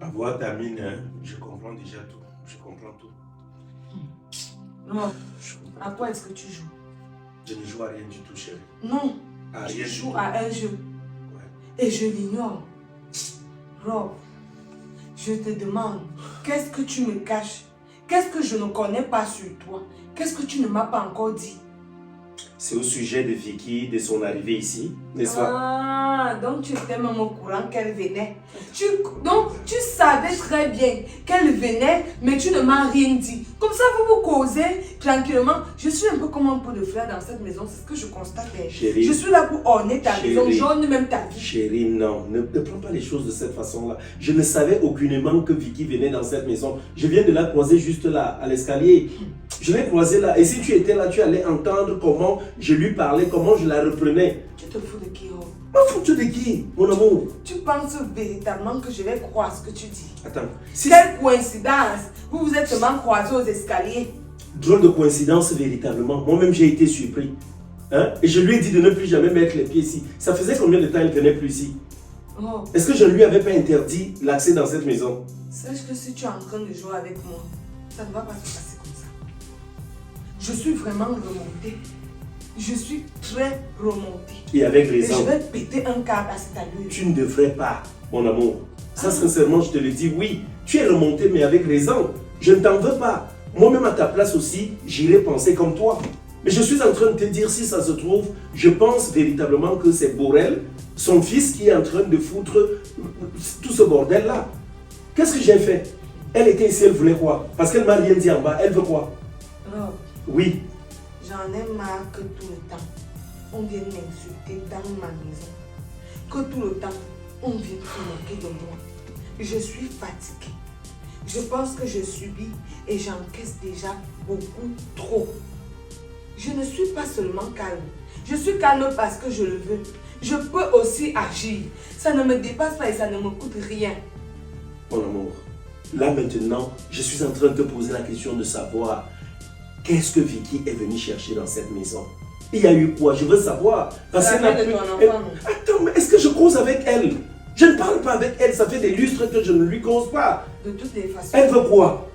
À voir ta mine, hein, je comprends déjà tout. Je comprends tout. Non. À quoi est-ce que tu joues? Je ne joue à rien du tout, chérie. Non. À Tu rien joues du tout. à un jeu. Ouais. Et je l'ignore. Rob, je te demande, qu'est-ce que tu me caches? Qu'est-ce que je ne connais pas sur toi? Qu'est-ce que tu ne m'as pas encore dit? C'est au sujet de Vicky, de son arrivée ici, n'est-ce pas? Ah, donc tu étais même au courant qu'elle venait. Donc tu savais très bien qu'elle venait, mais tu ne m'as rien dit. Comme ça, vous causez tranquillement. Je suis un peu comme un pot de fleurs dans cette maison, c'est ce que je constate. Chérie, je suis là pour orner ta maison, j'orne même ta vie. Chérie, non, ne prends pas les choses de cette façon-là. Je ne savais aucunement que Vicky venait dans cette maison. Je viens de la croiser juste là, à l'escalier. Je l'ai croisée là. Et si tu étais là, tu allais entendre comment je lui parlais, comment je la reprenais. Tu te fous de qui, oh? Me foutu de qui, mon amour? Tu penses véritablement que je vais croire ce que tu dis? Attends. Quelle coïncidence! Vous vous êtes seulement croisés aux escaliers. Drôle de coïncidence, véritablement. Moi-même, j'ai été surpris. Hein? Et je lui ai dit de ne plus jamais mettre les pieds ici. Ça faisait combien de temps il ne venait plus ici? Oh. Est-ce que je ne lui avais pas interdit l'accès dans cette maison? Sache que si tu es en train de jouer avec moi, ça ne va pas se passer comme ça. Je suis vraiment remontée. Je suis très remontée. Et avec raison. Et je vais péter un câble à cette allure. Tu ne devrais pas, mon amour. Ça, sincèrement, je te le dis, oui. Tu es remonté, mais avec raison. Je ne t'en veux pas. Moi-même, à ta place aussi, j'irai penser comme toi. Mais je suis en train de te dire, si ça se trouve, je pense véritablement que c'est Borel, son fils, qui est en train de foutre tout ce bordel-là. Qu'est-ce que j'ai fait? Elle était ici, elle voulait quoi? Parce qu'elle m'a rien dit en bas, elle veut quoi? Rob, oui. J'en ai marre que tout le temps, on vienne m'insulter dans ma maison. Que tout le temps, on vienne se moquer de moi. Je suis fatiguée. Je pense que je subis et j'encaisse déjà beaucoup trop. Je ne suis pas seulement calme. Je suis calme parce que je le veux. Je peux aussi agir. Ça ne me dépasse pas et ça ne me coûte rien. Mon amour, là maintenant, je suis en train de te poser la question de savoir qu'est-ce que Vicky est venue chercher dans cette maison. Il y a eu quoi? Je veux savoir. Parce la qu'elle mère de ton enfant. Attends, mais est-ce que je cause avec elle? Je ne parle pas avec elle. Ça fait des lustres que je ne lui cause pas. De toutes les façons. Elle veut quoi?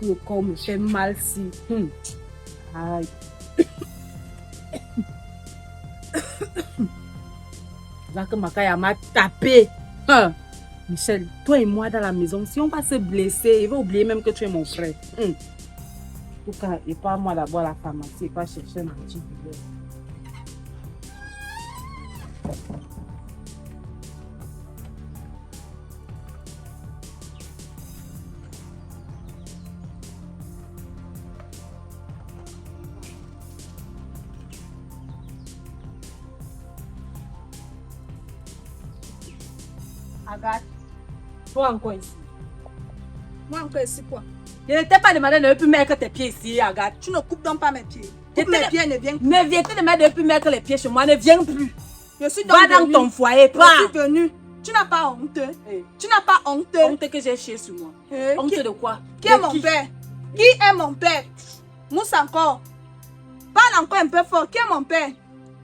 Le corps me fait mal si. Aïe. Zaka Makaya m'a tapé. Michel, toi et moi dans la maison, si on va se blesser, il va oublier même que tu es mon frère. En tout cas, et pas moi d'abord à la pharmacie et pas chercher un petit billet. Agathe, Toi encore ici. moi encore ici quoi? Je ne t'ai pas demandé de ne plus mettre tes pieds ici, Agathe. Tu ne coupes donc pas mes pieds. Je Coupe mes t'ai- pieds, ne viens plus. Ne viens te demander de ne plus mettre les pieds chez moi, ne viens plus. Je suis donc Va dans venue. ton foyer, Je pas. suis venue. Tu n'as pas honte. Hey. Tu n'as pas honte. Honte que j'ai chié sur moi. Honte Qui, de quoi? qui est De mon père? Qui est mon père? Mousse encore. Parle encore un peu fort. Qui est mon père?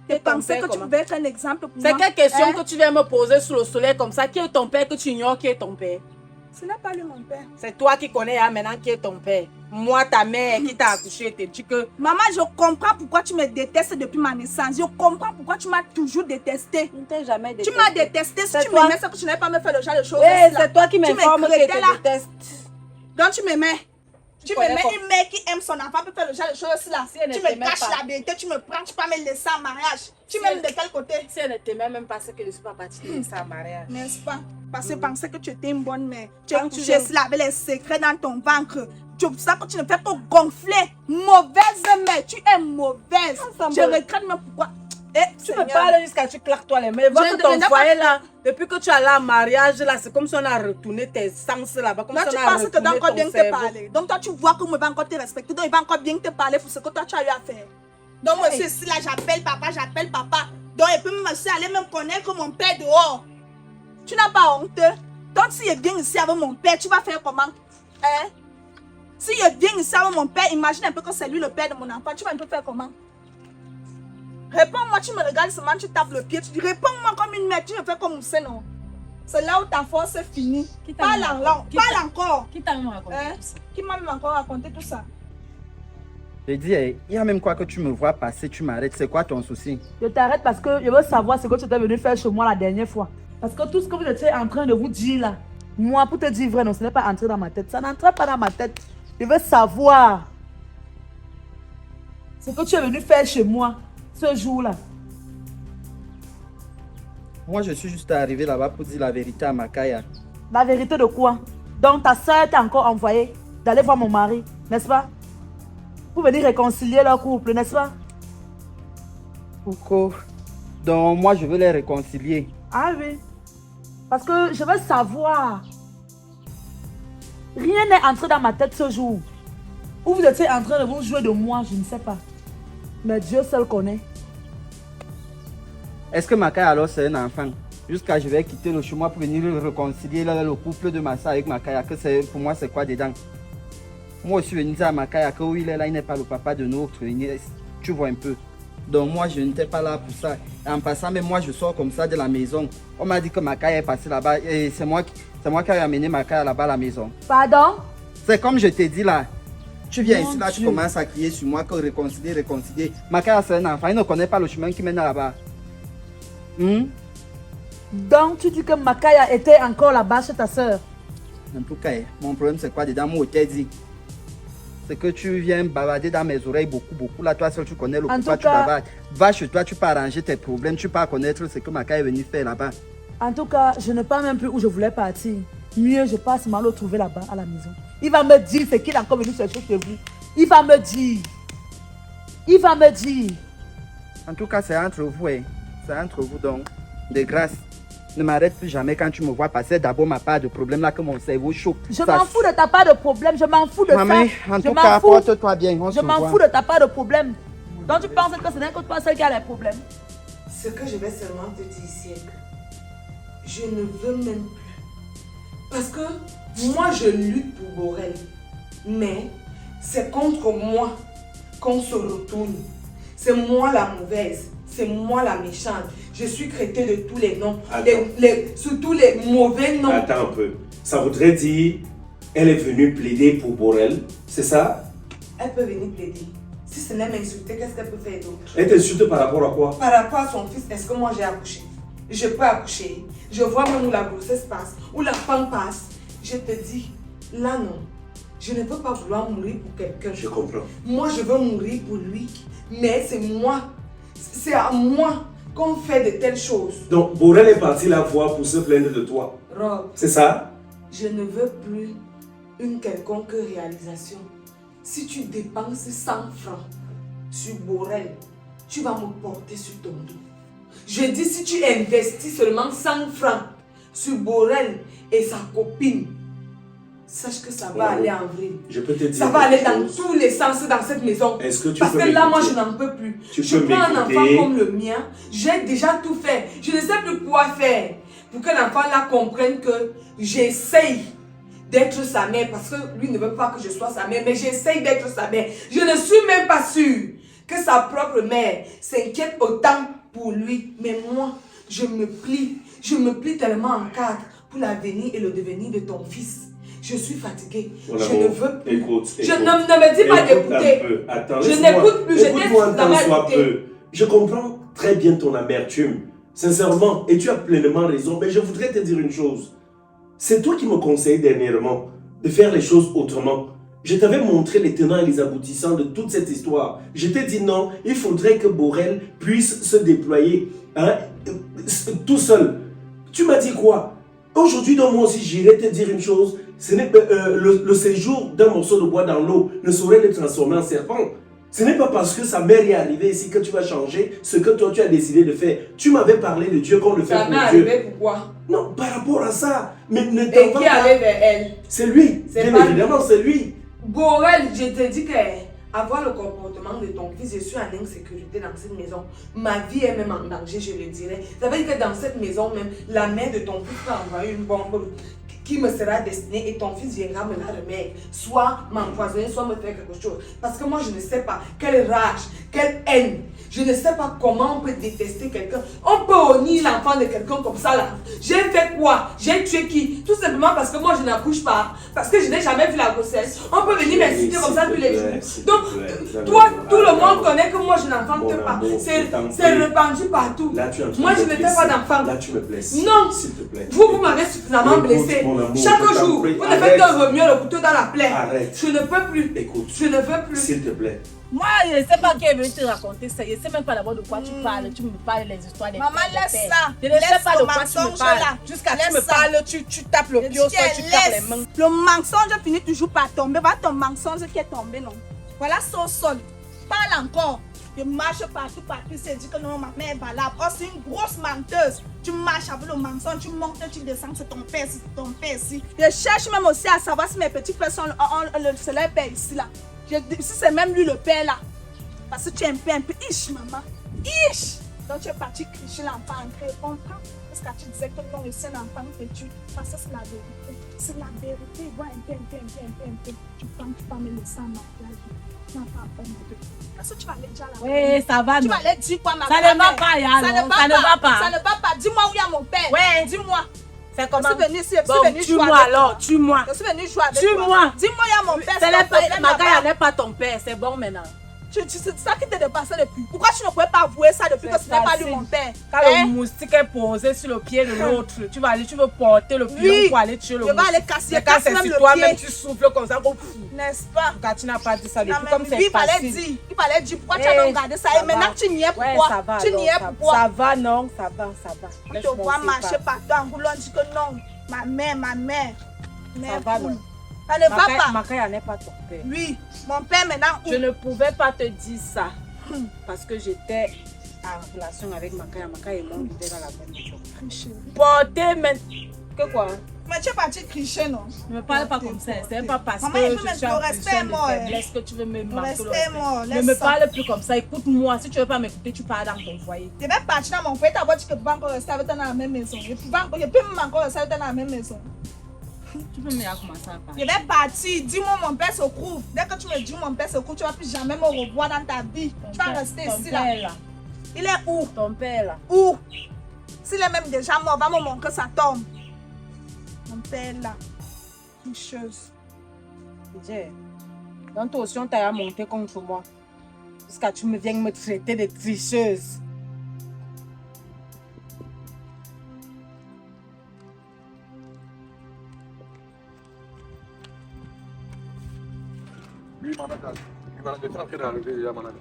Tu Et ton pensais père, que tu comment? pouvais être un exemple pour C'est moi? quelle question Hein? que tu viens me poser sous le soleil comme ça? Qui est ton père que tu ignores qui est ton père? Ce n'est pas lui mon père. C'est toi qui connais hein, maintenant qui est ton père. Moi, ta mère qui t'a accouché, te dit que Maman, je comprends pourquoi tu me détestes depuis ma naissance. Je comprends pourquoi tu m'as toujours détesté. je ne t'ai jamais Tu m'as détesté. Si C'est tu toi. m'aimais, c'est que tu n'avais pas me fait le genre de choses. Oui, là. c'est toi qui Tu m'informe que m'écrêtais je là. te déteste. Donc tu m'aimais. Tu connais m'aimais, pas. une mère qui aime son enfant peut faire le genre de choses là. Si elle ne Tu me t'aimait caches pas. la vérité, tu me prends, tu peux me laisser en mariage. Tu Si m'aimes elle- de quel côté? Si elle ne t'aimait même pas, c'est que je ne suis pas partie de ça en mariage. N'est-ce pas? Parce que pensais que tu étais une bonne mère. Tu Quand es tu couché viens- là avec les secrets dans ton ventre. Tu sais que tu ne fais que gonfler. Mauvaise mère, tu es mauvaise. Ensemble. Je regrette même pourquoi. Tu me parles jusqu'à tu claques toi les mains. Vois Je que ton ne- foyer là, depuis que tu es allé en mariage là, c'est comme si on a retourné tes sens là-bas. Comme Toi, si tu on a penses que tu dois retourné encore ton bien te cerveau. parler. Donc, toi, tu vois que moi, va encore te respecter. Donc, il va encore bien te parler pour ce que toi, tu as eu à faire. Donc, moi, Hey. c'est là, j'appelle papa. Donc, il peut me aller même connaître mon père dehors. Tu n'as pas honte. Donc, si je viens ici avec mon père, tu vas faire comment? Hein? Si je viens ici avec mon père, imagine un peu que c'est lui le père de mon enfant. Tu vas un peu faire comment? Réponds-moi, tu me regardes seulement, tu tapes le pied, tu dis réponds-moi comme une mère, tu me fais comme Moussé, non? C'est là où ta force est finie. Parle en langue, parle encore. Qui t'a même raconté Hein? tout ça? Qui m'a même encore raconté tout ça? J'ai dit, il y a même quoi que tu me vois passer, tu m'arrêtes. C'est quoi ton souci? Je t'arrête parce que je veux savoir ce que tu étais venu faire chez moi la dernière fois. Parce que tout ce que vous étiez en train de vous dire là, moi, pour te dire vrai, non, ce n'est pas entré dans ma tête. Ça n'entre pas dans ma tête. Je veux savoir ce que tu es venu faire chez moi ce jour-là. Moi, je suis juste arrivé là-bas pour dire la vérité à Makaya. La vérité de quoi? Donc ta soeur t'a encore envoyé d'aller voir mon mari, n'est-ce pas? Pour venir réconcilier leur couple, n'est-ce pas? Pourquoi? Donc, moi, je veux les réconcilier. Ah oui. Parce que je veux savoir. Rien n'est entré dans ma tête ce jour. Où vous étiez en train de vous jouer de moi, je ne sais pas. Mais Dieu seul connaît. Est-ce que Makaya alors c'est un enfant? Jusqu'à je vais quitter le chemin pour venir réconcilier le couple de ma soeur avec Makaya. Que pour moi, c'est quoi dedans? Moi, je suis venu dire à Makaya que oui, il est là, il n'est pas le papa de notre. Tu vois un peu. Donc moi, je n'étais pas là pour ça. Et en passant, mais moi, je sors comme ça de la maison. On m'a dit que Makaya est passé là-bas. Et c'est moi qui ai amené Makaya là-bas à la maison. Pardon? C'est comme je t'ai dit là. Tu viens Mon ici, là, tu Dieu. commences à crier sur moi que réconcilier. Makaya, c'est un enfant. Il ne connaît pas le chemin qui mène là-bas. Donc tu dis que Makaya était encore là-bas chez ta soeur. En tout cas, mon problème, c'est quoi dedans? Moi, je t'ai dit. C'est que tu viens bavarder dans mes oreilles beaucoup. Là, toi seul, tu connais le En pourquoi tout tu cas- bavardes. Va chez toi, tu peux arranger tes problèmes. Tu peux connaître ce que Makaya est venu faire là-bas. En tout cas, je ne sais même plus où je voulais partir. Mieux, je passe mal le trouver là-bas à la maison. Il va me dire ce qu'il est encore venu chercher chez vous. Il va me dire. Il va me dire. En tout cas, c'est entre vous. Hein. C'est entre vous, donc. De grâce, ne m'arrête plus jamais quand tu me vois passer. D'abord, ma part de problème là que mon cerveau choque. Je m'en fous de ta part de problème. Je m'en fous de Maman, ça. en Je tout m'en cas, fous. porte-toi bien. On Je se m'en voit. fous de ta part de problème. Donc tu penses que ce n'est que toi seul qui a les problèmes. Ce que je vais seulement te dire ici est que je ne veux même plus. Parce que moi, je lutte pour Borel. Mais c'est contre moi qu'on se retourne. C'est moi la mauvaise. C'est moi la méchante. Je suis traitée de tous les noms. Attends. Surtout les mauvais noms. Attends un peu. Ça voudrait dire, elle est venue plaider pour Borel, c'est ça? Elle peut venir plaider. Si ce n'est m'insulter, qu'est-ce qu'elle peut faire d'autre? Elle t'insulte par rapport à quoi? Par rapport à son fils, est-ce que moi j'ai accouché? Je peux accoucher. Je vois même où la grossesse passe, où la femme passe. Je te dis, là non. Je ne peux pas vouloir mourir pour quelqu'un. Je comprends. Moi, je veux mourir pour lui. Mais c'est moi. C'est à moi qu'on fait de telles choses. Donc, Borel est parti la voir pour se plaindre de toi. Rob, C'est ça? je ne veux plus une quelconque réalisation. Si tu dépenses 100 francs sur Borel, tu vas me porter sur ton dos. Je dis si tu investis seulement 100 francs sur Borel et sa copine, sache que ça va aller en vrille. Je peux te dire. Ça va aller quelque dans chose. tous les sens dans cette maison. Est-ce que tu Parce peux que là, moi, m'écouter? je n'en peux plus. Tu Je peux prends un enfant m'écouter? comme le mien. J'ai déjà tout fait. Je ne sais plus quoi faire pour que l'enfant là comprenne que j'essaye d'être sa mère. Parce que lui ne veut pas que je sois sa mère. Mais j'essaye d'être sa mère. Je ne suis même pas sûre que sa propre mère s'inquiète autant pour lui. Mais moi, je me plie. Je me plie tellement en quatre pour l'avenir et le devenir de ton fils. Je suis fatiguée. Mon Je amour, ne veux plus. écoute. Je ne me dis pas Écoute d'écouter. un peu. Attends, Je laisse-moi- n'écoute plus, je écoute-moi t'ai un tant soit écouté. peu. Je comprends très bien ton amertume. Sincèrement, et tu as pleinement raison. Mais je voudrais te dire une chose. C'est toi qui me conseilles dernièrement de faire les choses autrement. Je t'avais montré les tenants et les aboutissants de toute cette histoire. Je t'ai dit non, il faudrait que Borel puisse se déployer tout seul. Tu m'as dit quoi? Aujourd'hui, donc moi aussi, j'irai te dire une chose. Ce n'est pas, le séjour d'un morceau de bois dans l'eau ne saurait le transformer en serpent. Ce n'est pas parce que sa mère est arrivée ici que tu vas changer ce que toi tu as décidé de faire. Tu m'avais parlé de Dieu qu'on le fait Ça m'est pour Dieu. arrivé pourquoi? Non, par rapport à ça. Mais ne Et t'en qui va est allé pas. vers elle? C'est lui. C'est Bien pas évidemment, lui. c'est lui. Borel, je te dis que avoir le comportement de ton fils, je suis en insécurité dans cette maison. Ma vie est même en danger, je le dirais. Ça veut dire que dans cette maison même, la mère de ton fils va envoyer une bombe qui me sera destinée et ton fils viendra me la remettre. Soit m'empoisonner, soit me faire quelque chose. Parce que moi, je ne sais pas quelle rage, quelle haine Je ne sais pas comment on peut détester quelqu'un. On peut honnir l'enfant de quelqu'un comme ça là. J'ai fait quoi? J'ai tué qui? Tout simplement parce que moi je n'accouche pas. Parce que je n'ai jamais vu la grossesse. On peut venir m'insulter comme ça tous les jours. Donc, toi, tout le monde connaît que moi je n'enfante pas. C'est répandu partout. Moi je ne fais pas d'enfant. Là, tu me blesses. Non. S'il te plaît. Vous m'avez suffisamment blessé. Chaque jour, vous ne faites que remuer le couteau dans la plaie. Arrête. Je ne peux plus. Écoute. Je ne veux plus. S'il te plaît. Moi, je ne sais pas qui est venu te raconter ça. Je ne sais même pas d'abord de quoi tu parles. Tu me parles des histoires des Maman, pères, laisse des pères. ça. Je ne sais Laisse pas le de quoi tu me mensonge parles. là. Jusqu'à tu Laisse me ça. parles, tu tapes le pied au sol, tu tapes les mains. Le mensonge finit toujours par tomber. Voilà ton mensonge qui est tombé, non? Voilà son sol. Parle encore. Je marche partout, c'est dit que non, ma mère est valable. Oh, c'est une grosse menteuse. Tu marches avec le mensonge, tu montes, tu descends, c'est ton père, c'est ton père ici. Je cherche même aussi à savoir si mes petits frères sont c'est leur père ici là. Si c'est même lui le père là. Parce que tu es un peu ish, maman. Ish! Donc tu es parti cricher l'enfant en comprends? Parce que tu disais que non, c'est un enfant que tu. Parce que c'est la vérité. C'est la vérité. Vois un peu. Tu prends le sang dans la vie. Tu n'as pas peur de. Parce que tu vas aller déjà là. Oui, ça va. Tu non. vas aller dire quoi, ma Ça ne va pas, Yann. Ça ne va pas. Dis-moi où il y a mon père. Ouais. Dis-moi. C'est comment? Je suis venue ici, Bon, jouer tue-moi avec alors, toi. tue-moi. Je suis venue jouer avec Tue-moi. toi. Dis-moi, il y a mon père. C'est s'il te plaît, il est Makaya là-bas. n'est pas ton père, c'est bon maintenant. C'est ça qui te dépassait depuis. Pourquoi tu ne pouvais pas avouer ça depuis que ce n'est pas lui mon père? Quand le moustique est posé sur le pied de l'autre, tu vas aller, tu veux porter le pion pour aller tuer le moustique. Je vais aller casser, quand c'est même sur le toi-même, pied. tu souffles comme ça. N'est-ce pas? Quand tu n'as pas dit ça Non, depuis, mais comme lui, c'est il fallait facile. dire. Il fallait dire pourquoi tu as donc gardé ça. Et maintenant tu n'y es Ouais, pourquoi? ça va. Tu n'y es pourquoi? Ça va, non, ça va. On te voit marcher partout en roulant, on dit que non. Ma mère. Ça va, non. Ça ne va pas. Makaya n'est pas ton père. Oui, mon père maintenant. Je ne pouvais pas te dire ça parce que j'étais en relation avec Makaya. Makaya et moi, on était dans la même maison. Porter, mais que quoi? Mais tu es parti cricher, non? Ne me parle pas comme ça. C'est pas parce Maman, que il je faut mettre suis le en respect, position de moi, faiblesse que tu veux me marquer le respect, moi, respect. Ne laisse me ça. parle plus comme ça. Écoute-moi. Si tu veux pas m'écouter, tu pars dans ton foyer. Tu es même parti dans mon foyer, tu as dit que tu peux encore rester avec toi dans la même maison. Je peux même encore rester avec toi dans la même maison. Tu peux me dire comment ça va. Je vais partir. Dis-moi mon père se trouve. Dès que tu me dis mon père se trouve, tu ne vas plus jamais me revoir dans ta vie. Tu vas rester ici là. Il est où? Ton père là. Où? S'il est même déjà mort, va me montrer sa tombe. Mon père là. Une chose. Donc toi aussi on t'a monté contre moi. Jusqu'à tu me viens me traiter de tricheuse. Oui, Manaka. Je suis en train d'arriver déjà, Manaka.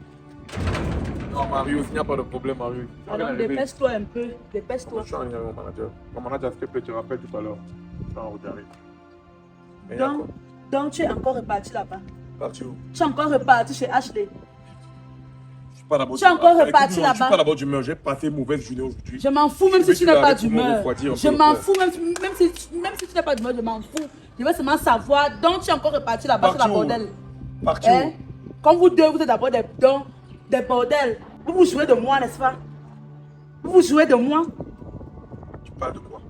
Non, Marius, il n'y a pas de problème, Marius. Alors dépêche-toi un peu, dépêche-toi. Je suis en train d'arriver, mon manager. Mon manager, s'il te plaît, tu rappelles tout à l'heure. Je suis en route, j'arrive. Mais Donc tu es encore reparti là-bas. parti où? Tu es encore reparti chez Ashley. Je suis pas d'abord. Tu es encore Écoute, reparti non, là-bas. Je suis pas d'abord d'humeur. J'ai passé une mauvaise journée aujourd'hui. Je m'en fous même Je si tu vais n'es pas te d'humeur. refroidir un Je peu, m'en ouais. fous même si tu n'es pas d'humeur, je m'en fous. Je veux seulement savoir. Donc tu es encore reparti là-bas sur la Parti où? bordel. Parti Hein? où? Comme vous deux, vous êtes d'abord des bordels. Vous vous jouez de moi, n'est-ce pas? Vous vous jouez de moi. Tu parles de quoi?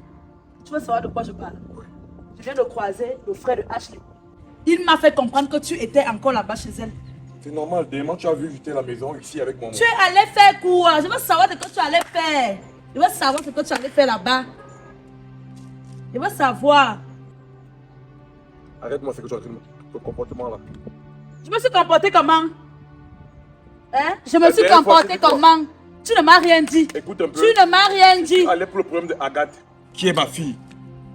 Tu veux savoir de quoi je parle? Je viens de croiser le frère de Ashley. Il m'a fait comprendre que tu étais encore là-bas chez elle. C'est normal. Demain, tu as vu, j'étais à la maison ici avec mon. Tu es allé faire quoi? Je veux savoir ce que tu allais faire. Je veux savoir ce que tu allais faire là-bas. Je veux savoir. Arrête-moi, c'est que tu as ton comportement là. Je me suis comporté comment? Hein? Je me suis dernière fois, comporté c'est quoi? comment? Tu ne m'as rien dit. Écoute un peu. Tu ne m'as rien dit. Allez pour le problème de Agathe, qui est ma fille.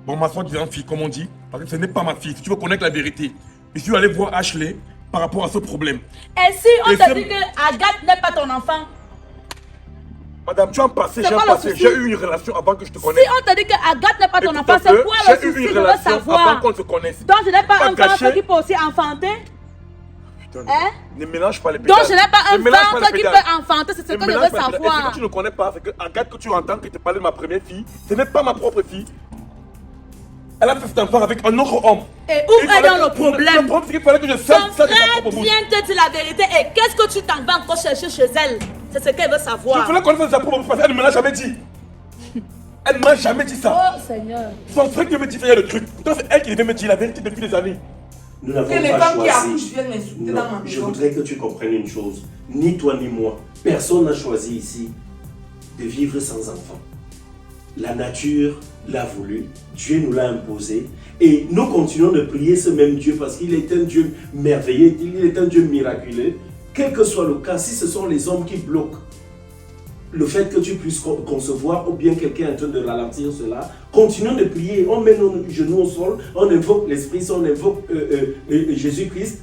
Bon, ma soi-disant fille, comme on dit, parce que ce n'est pas ma fille. Si tu veux connaître la vérité, je suis allé voir Ashley par rapport à ce problème. Et si on Et te c'est- dit que Agathe n'est pas ton enfant? Madame, tu as un passé, C'est j'ai un quoi le passé. souci? J'ai eu une relation avant que je te Si connaisse. on te dit que Agathe n'est pas ton Écoute enfant, un c'est peu, quoi le j'ai eu souci? une Je veux relation savoir. avant qu'on se connaisse. Donc je n'ai pas un gâché. ventre qui peut aussi enfanter? Putain, Hein? ne mélange pas les pédales. Donc je n'ai pas un Ne mélange pas ventre les qui pédales. peut enfanter, c'est ce Ne que je mélange veux pas les pédales. Et ce savoir. que tu ne connais pas, c'est que Agathe que tu entends qui te parle de ma première fille, ce n'est pas ma propre fille. Elle a fait cet enfant avec un autre homme. Et où Il est fallait donc le que- problème? Le problème, c'est qu'il fallait que je sache Ton ça de sa frère propre bouche. vient te dire la vérité et qu'est-ce que tu t'en vas encore chercher chez elle? C'est ce qu'elle veut Je savoir. voulais connaître de sa propre bouche parce qu'elle ne me l'a jamais dit. Elle ne m'a jamais dit ça. Oh Seigneur. Son frère qui me dit ça, il y a le truc. Pourtant, c'est elle qui devait me dire la vérité depuis des années. Nous n'avons Que les pas femmes qui choisi. accouchent viennent m'insulter Non, dans ma je maison. voudrais que tu comprennes une chose. Ni toi ni moi, personne n'a choisi ici de vivre sans enfant. La nature l'a voulu, Dieu nous l'a imposé et nous continuons de prier ce même Dieu parce qu'il est un Dieu merveilleux, il est un Dieu miraculeux. Quel que soit le cas, si ce sont les hommes qui bloquent le fait que tu puisses concevoir ou bien quelqu'un est en train de ralentir cela, continuons de prier, on met nos genoux au sol, on invoque l'Esprit Saint, on invoque Jésus-Christ.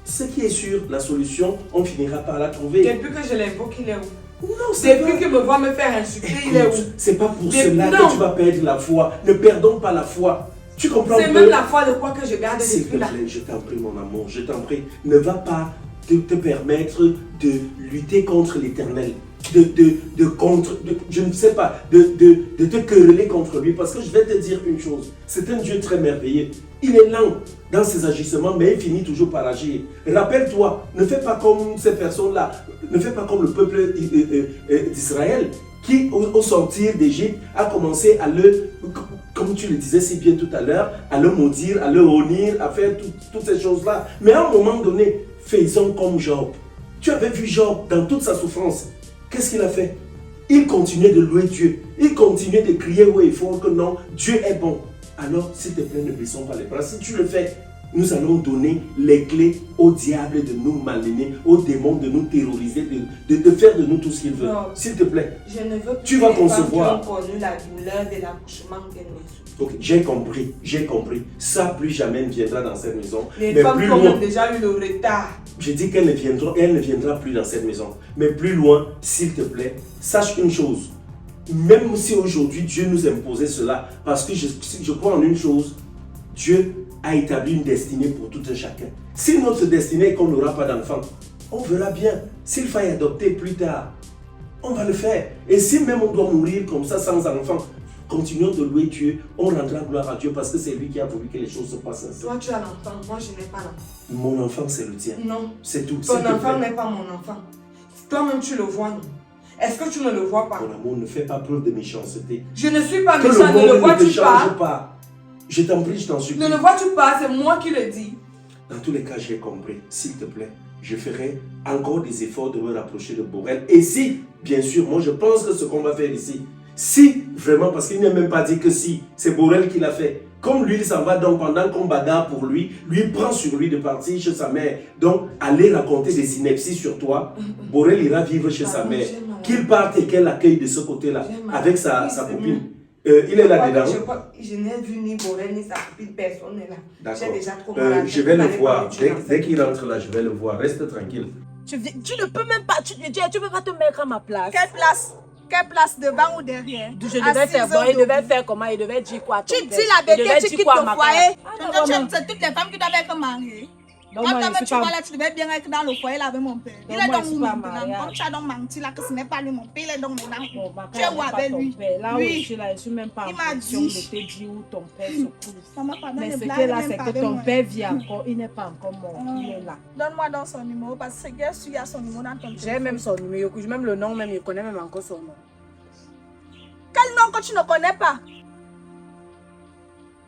Ce qui est sûr, la solution, on finira par la trouver. Depuis que je l'invoque, il est où? Non, c'est Depuis qu'il me voit me faire insulter, il est où? C'est pas pour Mais cela non. que tu vas perdre la foi. Ne perdons pas la foi. Tu comprends C'est un même peu? la foi de quoi que je garde S'il te depuis là. plaît, je t'en prie, mon amour, je t'en prie, ne va pas te permettre de lutter contre l'Éternel, je ne sais pas, de te quereller contre lui, parce que je vais te dire une chose, c'est un Dieu très merveilleux. Il est lent dans ses agissements, mais il finit toujours par agir. Rappelle-toi, ne fais pas comme ces personnes-là, ne fais pas comme le peuple d'Israël, qui au sortir d'Égypte a commencé à le, comme tu le disais si bien tout à l'heure, à le maudire, à le honnir, à faire toutes ces choses-là. Mais à un moment donné, faisons comme Job. Tu avais vu Job dans toute sa souffrance. Qu'est-ce qu'il a fait? Il continuait de louer Dieu. Il continuait de crier où il faut que non, Dieu est bon. Alors, s'il te plaît, ne baissons pas les bras. Si tu le fais, nous allons donner les clés au diable de nous malmener, aux démons de nous terroriser, de faire de nous tout ce qu'il veut. Non. S'il te plaît. Je ne veux plus Tu vas que les femmes concevoir. qui ont connu la douleur de l'accouchement viennent m'insulter. Ok, j'ai compris, j'ai compris. Ça, plus jamais ne viendra dans cette maison. Les Mais femmes plus qui ont loin, même déjà eu le retard. je dis qu'elle ne viendra plus dans cette maison. Mais plus loin, s'il te plaît, sache une chose. Même si aujourd'hui Dieu nous imposait cela, parce que je crois en une chose, Dieu a établi une destinée pour tout un chacun. Si notre destinée est qu'on n'aura pas d'enfant, on verra bien. S'il faille adopter plus tard, on va le faire. Et si même on doit mourir comme ça sans enfant, continuons de louer Dieu, on rendra gloire à Dieu parce que c'est lui qui a voulu que les choses se passent ainsi. Toi, tu as l'enfant, moi, je n'ai pas l'enfant. Mon enfant, c'est le tien. Non, C'est tout. ton S'il te enfant plaît. n'est pas mon enfant. Toi-même, tu le vois, non? Est-ce que tu ne le vois pas? Mon amour, ne fais pas preuve de méchanceté. Je ne suis pas Que le méchant, ne le monde ne vois-tu te change pas? pas. Je t'en prie, je t'en supplie. Ne le vois-tu pas? C'est moi qui le dis. Dans tous les cas, j'ai compris. S'il te plaît, je ferai encore des efforts de me rapprocher de Borel. Et si, bien sûr, moi je pense que ce qu'on va faire ici, si vraiment, parce qu'il n'a même pas dit que si, c'est Borel qui l'a fait. Comme lui, il s'en va donc pendant qu'on bagarre pour lui, lui prend sur lui de partir chez sa mère. Donc, aller raconter des synepsis sur toi, Borel ira vivre chez sa mère. Qu'il parte et qu'elle l'accueille de ce côté-là, avec sa copine. Il est là-dedans. Je n'ai vu ni Borel ni sa copine, personne n'est là. D'accord. J'ai déjà trop mal à la Je vais tête. le voir. Tu vas Dès qu'il rentre là, je vais le voir. Reste tranquille. Tu ne peux même pas, tu peux pas te mettre à ma place. Quelle place? Quelle place, devant ou derrière? Je devais faire bon, il devait faire comment? Il devait dire quoi à ton Tu père? dis la Il vérité, devait tu dire quittes quoi à ton ma foyer. mère? C'est toutes les femmes qui doivent être mariées. Donc, Quand moi, je toi-même suis tu pas- vois là, tu devais bien être dans le foyer là avec mon père. Il Donc, est moi, donc je suis où pas maintenant? mariée. Comme tu as donc menti là, que ce n'est pas lui mon père, il est donc Bon, maintenant. ma Tu mère es où n'est pas avec ton lui? père. Là où Oui. je suis là, je suis même pas en Il m'a fonction dit. de te dire où ton père se trouve. Maman, pardon, Mais les ce blagues, qui est là, même c'est pas que avec ton moi. père vit encore. Il n'est pas encore mort. Il est là. Donne-moi donc son numéro parce que c'est bien sûr il y a son numéro dans ton téléphone. J'ai même son numéro, même le nom, même il connaît même encore son nom. Quel nom que tu ne connais pas?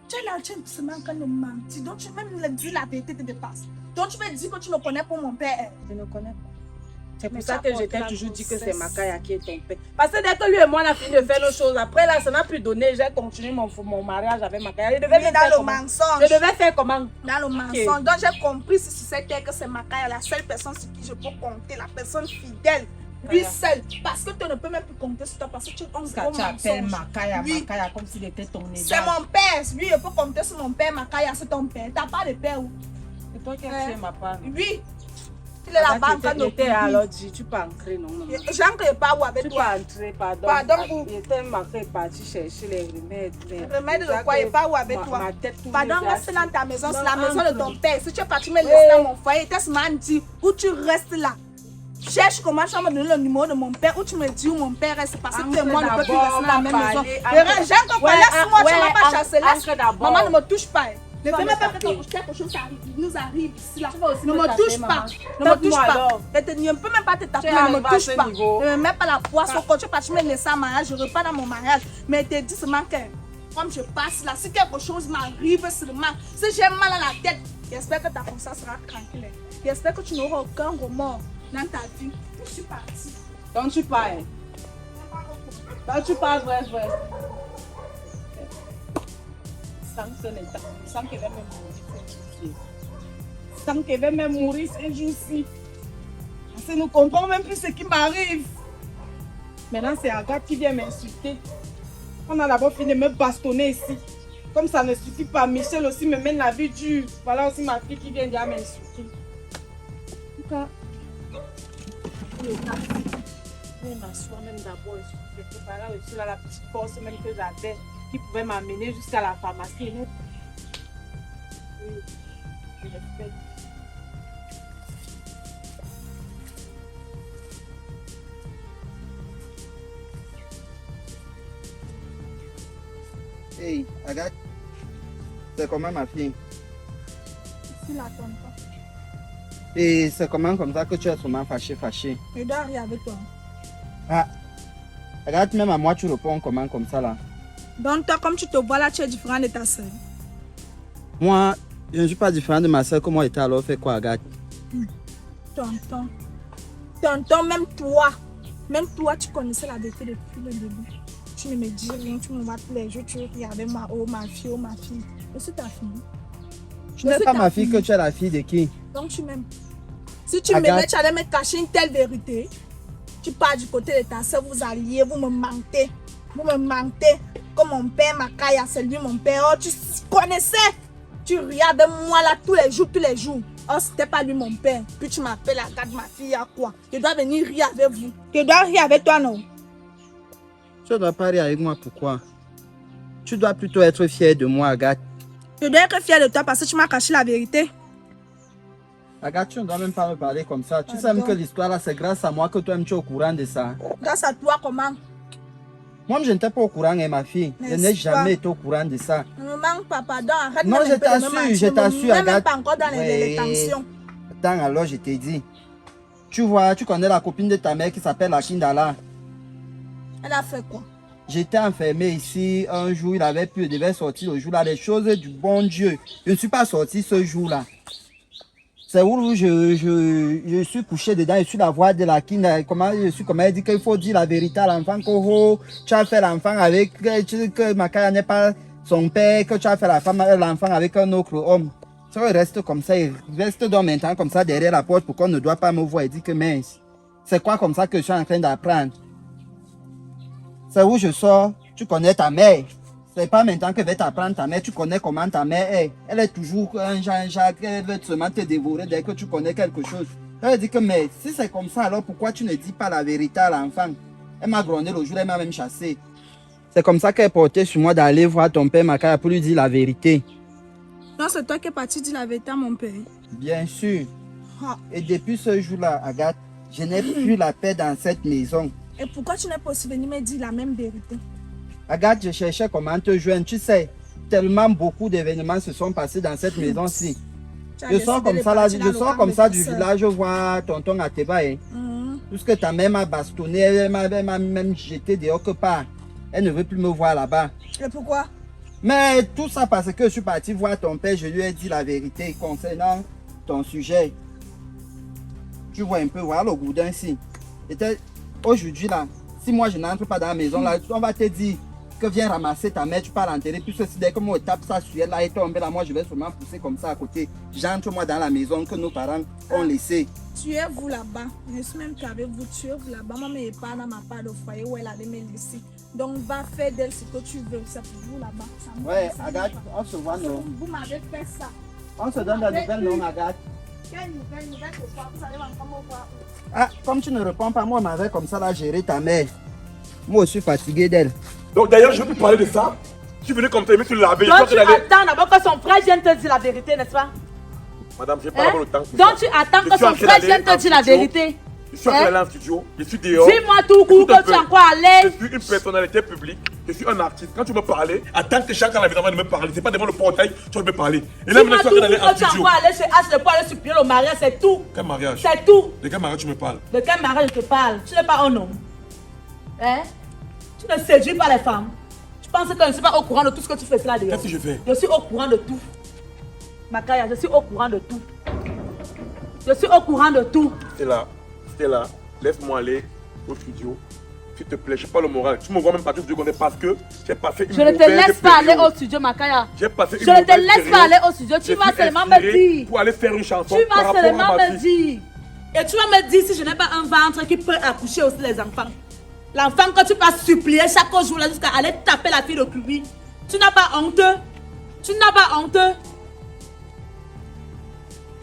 Tu es là, tu es seulement en train de mentir. Donc tu veux même le dire la vérité te dépasse. Donc tu veux dire que tu ne connais pas mon père. Je ne connais pas. C'est pour Mais ça ça que je porte t'ai la toujours dit que c'est grossesse. Makaya qui est ton père. Parce que dès que lui et moi on a fini de faire nos choses, après là, ça n'a plus donné. J'ai continué mon mariage avec Makaya. Je devais Oui, même dans faire le comment? mensonge. Je devais faire comment? Dans le mensonge. Donc j'ai compris si c'était que c'est Makaya, la seule personne sur qui je peux compter, la personne fidèle. Lui seul. Parce que tu ne peux même plus compter sur toi parce que tu es un Parce gros que tu appelles mensonge. Makaya, Oui. Makaya comme s'il était ton C'est égal. mon père. Lui, je peux compter sur mon père. Makaya, c'est ton père. T'as pas de père où? C'est toi qui as tué ma part. Oui. Il est là-bas en train de J'étais courir. alors dit, tu peux entrer, non, non. J'entre pas où avec Tu peux toi? entrer, pardon. Pardon, où? Il était marqué parti chercher les remèdes. Les remèdes de quoi? Et pas où avec toi? Ma tête tout Pardon, déjà reste dans ta maison, c'est Non, la maison de ton entre. père. Si tu es parti me laisser dans mon foyer, t'es seulement dit où tu restes là. Cherche comment tu vas me donner le numéro de mon père, où tu me dis où mon père reste parce que tu et moi ne peut plus rester dans la même maison. J'ai compris, laisse-moi, tu ne m'as pas chassé. Maman ne me touche pas. Ne fais même pas que quelque chose nous arrive ici là. Ne me touche pas. Ne me touche pas. Je ne peux même pas te taper, ne me touche pas. Ne me mets pas la poisson. Quand tu es parti me laisser en mariage, je repars dans mon mariage. Mais je te dis seulement que comme je passe là, si quelque chose m'arrive seulement, si j'ai mal à la tête, J'espère que ta conscience sera tranquille. J'espère que tu n'auras aucun remords dans ta vie. Je suis partie. Donc tu pars. Donc tu pars, vrai. Sans qu'elle va me mourir. Sans qu'elle va me mourir ce jour-ci. Je ne comprends même plus ce qui m'arrive. Maintenant, c'est Agathe qui vient m'insulter. On a d'abord fini de me bastonner ici. Comme ça ne suffit pas, Michel aussi me mène la vie dure. Voilà aussi ma fille qui vient déjà m'insulter. En tout cas, je vais m'asseoir même d'abord. Je préparais aussi là la petite force même que j'avais qui pouvait m'amener jusqu'à la pharmacie. Oui, je l'ai fait. Hey, Agathe, c'est comment ma fille? Si la tonton. Et c'est comment comme ça que tu es sûrement fâché? Je dois rire avec toi. Ah, Agathe, même à moi tu réponds comment comme ça là? Donc toi, comme tu te vois là, tu es différent de ta soeur. Moi, je ne suis pas différent de ma soeur. Comment était alors fait quoi, Agathe? Tonton, même toi, tu connaissais la vérité depuis le début. Tu ne me dis rien, tu me vois tous les jours, tu regardais ma fille. Je suis ta fille. Tu n'es pas ma fille, que tu es la fille de qui? Donc tu m'aimes. Si tu m'aimais, tu allais me cacher une telle vérité. Tu pars du côté de ta soeur, vous alliez, vous me mentez. Comme mon père, Makaya, c'est lui mon père. Oh, tu connaissais. Tu regardes moi là tous les jours. Oh, c'était pas lui mon père. Puis tu m'appelles Agathe, ma fille, à quoi? Je dois venir rire avec vous. Je dois rire avec toi, non? Tu ne dois pas rire avec moi, pourquoi? Tu dois plutôt être fière de moi, Agathe. Je dois être fière de toi parce que tu m'as caché la vérité. Agathe, tu ne dois même pas me parler comme ça. Tu sais même que l'histoire là, c'est grâce à moi que toi-même tu es au courant de ça. Grâce à toi, comment? Moi, je n'étais pas au courant, hein, ma fille. Je n'ai jamais été au courant de ça. Ne me manque pas, pardon. Arrête non, je t'assure, Agathe. Même pas encore dans les tensions. Attends, alors je t'ai dit. Tu vois, tu connais la copine de ta mère qui s'appelle Akindala. Elle a fait quoi? J'étais enfermé ici un jour, il avait pu, il devait sortir le jour-là, les choses du bon Dieu. Je ne suis pas sorti ce jour-là. C'est où je suis couché dedans, je suis la voix de la Kinda. Comment elle dit qu'il faut dire la vérité à l'enfant, que tu as fait l'enfant avec, que Makaya n'est pas son père, que tu as fait l'enfant avec un autre homme. Ça reste comme ça, il reste dans maintenant comme ça derrière la porte pour qu'on ne doit pas me voir et dire que mince. C'est quoi comme ça que je suis en train d'apprendre? C'est où je sors, tu connais ta mère. C'est pas maintenant que je vais t'apprendre ta mère, tu connais comment ta mère est. Elle est toujours un Jean-Jacques, elle veut seulement te dévorer dès que tu connais quelque chose. Elle dit que mais si c'est comme ça, alors pourquoi tu ne dis pas la vérité à l'enfant? Elle m'a grondé le jour, elle m'a même chassé. C'est comme ça qu'elle portait sur moi d'aller voir ton père Makaya pour lui dire la vérité. Non, c'est toi qui es parti dire la vérité à mon père. Bien sûr. Et depuis ce jour-là, Agathe, je n'ai plus la paix dans cette maison. Et pourquoi tu n'es pas aussi venu me dire la même vérité? Agathe, je cherchais comment te joindre. Tu sais, tellement beaucoup d'événements se sont passés dans cette maison-ci. Je sors comme ça, là, je sors comme ça du village, je vois tonton Ateba. Puisque ta mère m'a bastonné, elle m'a même jeté dehors que part. Elle ne veut plus me voir là-bas. Et pourquoi? Mais tout ça parce que je suis parti voir ton père, je lui ai dit la vérité concernant ton sujet. Tu vois un peu, voilà le boudin ici. Aujourd'hui là, si moi je n'entre pas dans la maison là, on va te dire que viens ramasser ta mère, tu pars l'enterrer, puis ceci dès que moi tape ça sur elle là et tomber là, moi je vais seulement pousser comme ça à côté. J'entre moi dans la maison que nos parents ont laissé. Tu es vous là-bas, je suis même qu'avec vous, tu es vous là-bas, maman n'est pas dans ma part de foyer où elle allait me laisser. Donc va faire d'elle ce que tu veux, c'est pour vous là-bas. Ouais, Agathe, on se voit non. Vous m'avez fait ça. On se donne des nouvelles non, Agathe. Quelle nouvelle que quoi? Vous allez encore me voir. Ah, comme tu ne réponds pas, moi, m'avais comme ça là géré ta mère. Moi, je suis fatigué d'elle. Donc d'ailleurs, je veux plus parler de ça. Tu venais comme ça, mais tu l'avais. Donc tu attends d'abord que son frère vienne te dire la vérité, n'est-ce pas? Madame, j'ai pas encore le temps. Donc tu attends que son frère vienne te dire la vérité. Je suis allé en studio, je suis dehors. Dis-moi tout court que tu es encore allé. Je suis une personnalité publique, je suis un artiste. Quand tu me parlais, attends que chacun a évidemment de me parler. C'est pas devant le portail, tu vas me parler. Et là, maintenant, tu es allé en studio. Tu es encore allé chez H pour aller supplier le mariage, c'est tout. Quel mariage? C'est tout. De quel mariage tu me parles? De quel mariage je te parle? Tu n'es pas un homme. Hein? Tu ne séduis pas les femmes. Tu penses que je ne suis pas au courant de tout ce que tu fais là dehors? Qu'est-ce que je fais? Je suis au courant de tout. Makaya, je suis au courant de tout. Je suis au courant de tout. Stella, laisse-moi aller au studio. S'il te plaît, j'ai pas le moral. Tu me vois même pas au studio parce que j'ai passé une Je ne te laisse pas aller au studio, Makaya. J'ai passé une Je ne te mauvaise laisse pas aller au studio. Tu vas seulement me dire. Pour aller faire une chanson. Tu par vas rapport à seulement ma me fille. dire. Et tu vas me dire si je n'ai pas un ventre qui peut accoucher aussi les enfants. L'enfant que tu vas supplier chaque jour là jusqu'à aller taper la fille au cul. Tu n'as pas honte. Tu n'as pas honte.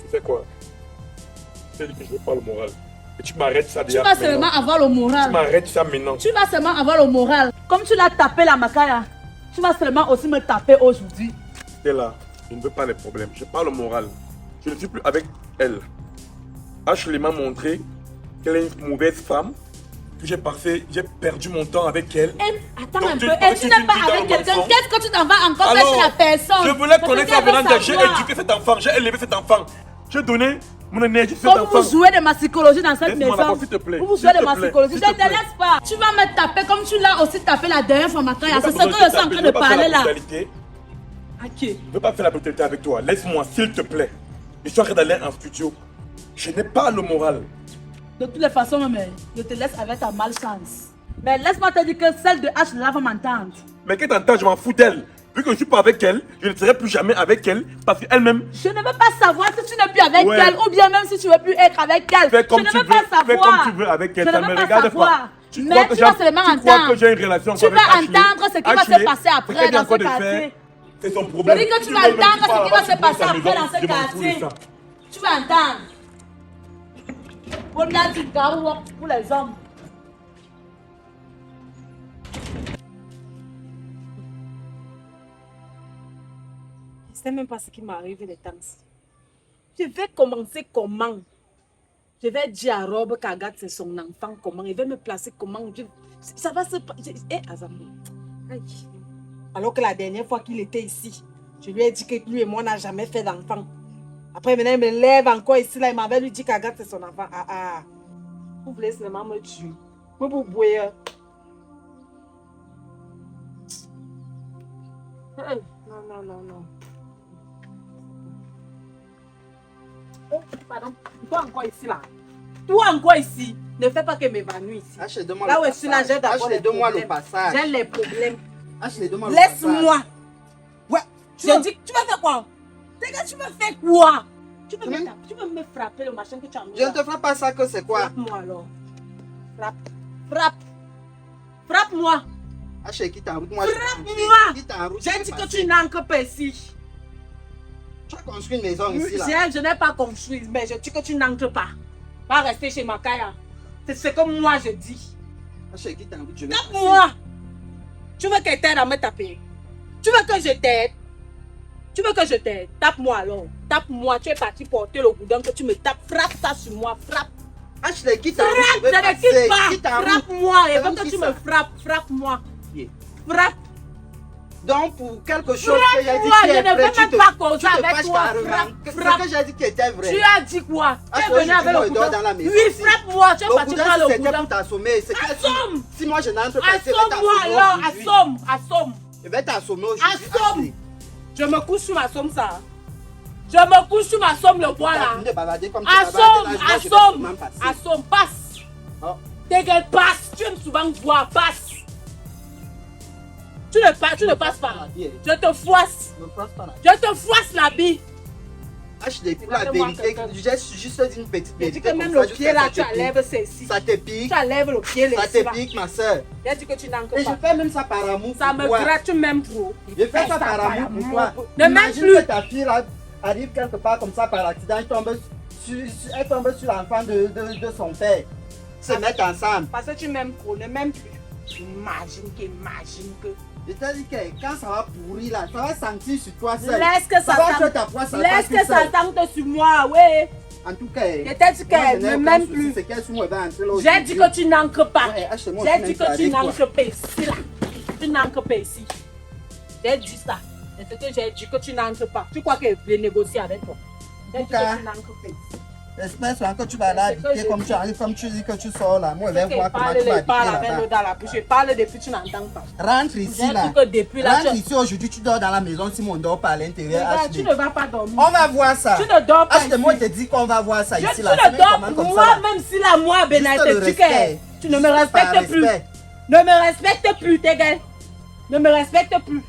Tu sais quoi? Je t'ai dit que je n'ai pas le moral. Et tu m'arrêtes ça déjà. Tu vas seulement avoir le moral. Tu m'arrêtes ça maintenant. Tu vas seulement avoir le moral. Comme tu l'as tapé la Makaya, tu vas seulement aussi me taper aujourd'hui. Stella, je ne veux pas les problèmes. Je n'ai pas le moral. Je ne suis plus avec elle. Ashley m'a montré qu'elle est une mauvaise femme. Que j'ai perdu mon temps avec elle. Attends Donc, un tu- peu. Et tu n'es pas dans avec le quelqu'un. mensonge. Qu'est-ce que tu t'en vas encore faire Alors, chez la personne? je voulais Parce connaître que ça tu veux venant de... J'ai savoir. éduqué cet enfant. J'ai élevé cet enfant. J'ai donné mon énergie à cet Comme enfant. vous jouez de ma psychologie dans cette Laisse-moi maison. d'abord, s'il te plaît. Vous S'il jouez de te ma plaît. psychologie. Je S'il ne te te plaît. laisse pas. Tu vas me taper comme tu l'as aussi tapé la dernière fois, Makaya. C'est ce que je suis en train de parler là. Ok. Je ne veux pas faire la brutalité avec toi. Laisse-moi, s'il te plaît. Je suis en train d'aller en studio. Je n'ai pas le moral. De toutes les façons, mais je te laisse avec ta malchance. Mais laisse-moi te dire que celle de H là va m'entendre. Mais qu'elle t'entend, je m'en fous d'elle. Vu que je ne suis pas avec elle, je ne serai plus jamais avec elle parce qu'elle-même. Je ne veux pas savoir si tu n'es plus avec Ouais. elle ou bien même si tu ne veux plus être avec elle. Fais comme je ne tu veux veux. pas savoir. Fais comme tu veux avec elle. Je Ça ne ne veux me pas regarde savoir. pas. Mais crois que tu vas j'ai- seulement tu crois entendre. que j'ai une relation Tu avec vas Ashley. entendre ce qui va se Ashley, passer après ce qu'elle est dans en train ce de faire, quartier. c'est son Je problème. dis que tu Si vas veux même entendre qu'il ce parle qui va là-bas, se tu poses passer ta après maison, dans ce je m'en fous de quartier. ça. Tu vas entendre. Au-delà du garou pour les hommes. Je ne sais même pas ce qui m'arrive les temps. Je vais commencer comment? Je vais dire à Rob qu'Agathe c'est son enfant comment? Il va me placer comment? Ça va se passer. Eh, Azamou. Aïe. Alors que la dernière fois qu'il était ici, je lui ai dit que lui et moi on n'a jamais fait d'enfant. Après maintenant il me lève encore ici là, il m'avait lui dit qu'Agathe c'est son enfant. Ah. Vous voulez seulement me tuer. Me vous boire. Non. Oh, pardon. Toi encore ici là. Toi encore ici. Ne fais pas que m'évanouisse ici. Ashley, donne-moi Là le où je suis là, passage. j'ai d'abord Ashley, les donne-moi le problèmes. passage. J'ai les problèmes. Ashley, donne-moi le passage. Laisse-moi. Ouais. J'ai dit, tu vas faire quoi? C'est que tu me fais quoi? Tu veux me frapper le machin que tu as mis Je ne là? te frappe pas ça que c'est quoi? Frappe-moi alors. Frappe-moi. Ashley, quitte en route. Frappe-moi. Quitte en route. J'ai dit que tu n'encres pas ici. Tu as construit une maison ici là. Je n'ai pas construit, mais je dis que tu n'entres pas. Va rester chez Makaya. C'est ce que moi je dis. Ashley, quitte en route. Je vais Tape-moi. Tu veux que t'aides à me taper? Tu veux que je t'aide? Tape-moi alors. Tape-moi. Tu es parti porter le goudron que tu me tapes. Frappe ça sur moi. Frappe. Ashley, quitte en route. Frappe. Je vais Je ne passer. quitte Quitte pas. en route. Frappe-moi. Et C'est veux comme que qui tu ça? me frappes. Frappe-moi. Yeah. Frappe. Donc, pour quelque chose que j'ai dit Frappe-moi. qui Je est ne vrai, veux tu même te pas causer tu te avec fâches toi. carrément. Frappe. Ce que j'ai dit qui était vrai. Tu as dit quoi? Tu es Ashley, venu avec le aujourd'hui, on dort goudron. dans la maison Oui, aussi. frappe-moi. Tu es Le parti goudron, prendre le c'était goudron. pour t'assommer. C'est que Assomme. si moi je n'entre pas, je vais Assomme-moi t'assommer alors. aujourd'hui. Assomme. Je vais t'assommer aujourd'hui. Assomme. Ashley. Je me couche sur ma somme, ça. Je me couche sur ma somme, le bois Tu as là. fini de bavarder comme tu bavardes, là, je vais sûrement passer. Assomme, passe. Oh. Dégueule, passe. Tu aimes souvent boire, passe. Tu ne passes pas. Je te froisse. Ne pense pas là. Je te froisse la bille. Ashley, pour la Regardez-moi vérité, quelqu'un. j'ai juste dit une petite Je dis vérité que comme même ça, le juste pied là, ça tu te pique. enlèves ceci. Ça te pique, Tu enlèves le pied ça là. te pique, ma soeur. J'ai dit que tu n'en Et je pas. fais même ça par amour Ça pour me toi. gratte, tu m'aimes trop. Je fais ça par amour pour toi. Ne m'aime Imagine plus. que ta fille là arrive quelque part comme ça par accident, elle tombe sur l'enfant de son père. Se mettent ensemble. Parce que tu m'aimes trop, ne m'aimes plus. Imagine que. Je t'ai dit que quand ça va pourrir là, ça va sentir sur toi seul. Laisse que ça va sente. faire ta poids, ça Laisse passe que ça seul. sente sur moi, ouais. En tout cas, Je t'ai dit qu'elle ne m'aime plus. C'est qu'elle va entrer là. J'ai dit que tu n'encres pas. Ouais, achetez-moi J'ai aussi dit même ça que tu avec toi. n'encres pas ici là. Tu n'encres pas ici. J'ai dit ça. C'est ce que j'ai dit que tu n'entres pas. Tu crois qu'elle veut négocier avec toi? J'ai dit que tu n'entres pas ici. J'espère seulement que tu vas là habiter comme tu arrives, comme tu dis que tu sors là. Moi, je vais voir comment Parle, tu vas il parle habiter avec l'eau là-bas. dans la bouche. Je parle depuis, tu n'entends pas. Rentre ici J'ai là. dit que depuis là, Rentre tu- ici aujourd'hui, tu dors dans la maison si on dort pas à l'intérieur. Regarde, tu HD. ne vas pas dormir. On va voir ça. Tu ne dors pas HD, moi, je ici. te dis qu'on va voir ça Tu ici ne là. Tu mets dors comment comme moi, ça, là. même si la moi, Juste le Benaïte, tu respect. tu ne me Juste par respectes plus. respect. Ne me respecte plus, tes gars. Ne me respecte plus.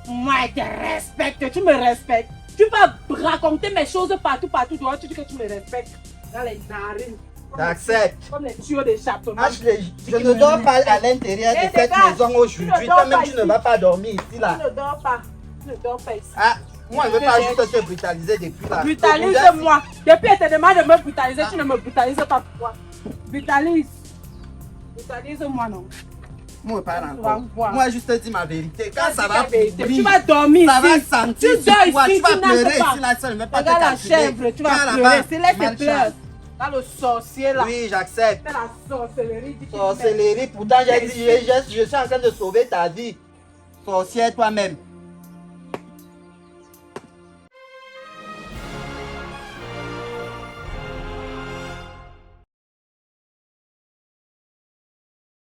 Moi, je te respecte. Tu me respectes. Tu vas raconter mes choses partout. Toi, tu dis que tu me respectes. Dans les narines. J'accepte. Comme les tuyaux d'échappement. Ashley, je ne dors pas à l'intérieur de Eh, cette dégage. maison Tu aujourd'hui. ne dors Toi-même, pas tu ne ici. vas pas dormir ici Tu là. ne dors pas. Tu ne dors pas ici. Ah, moi, je ne veux pas juste te brutaliser depuis là. Brutalise-moi. Depuis, elle te demande de me brutaliser. Tu ne me brutalises pas. Pourquoi? Brutalise. Brutalise-moi, non. Moi, pas Tu vas encore. voir. Moi, juste te dis ma vérité. Quand ça va Tu vas dormir ça va ici. sentir Tu sur dors toi. ici, Tu vas tu pleurer n'entres pas. ici là, ça ne va pas te Regarde la calculer. chèvre, tu vas Quand pleurer. là-bas, C'est laisse malchance. pleurer. Dans le sorcier là. Oui, j'accepte. Fais la sorcellerie. dis qu'il Sorcellerie, pourtant j'ai dit, je suis en train de sauver ta vie. Sorcière toi-même.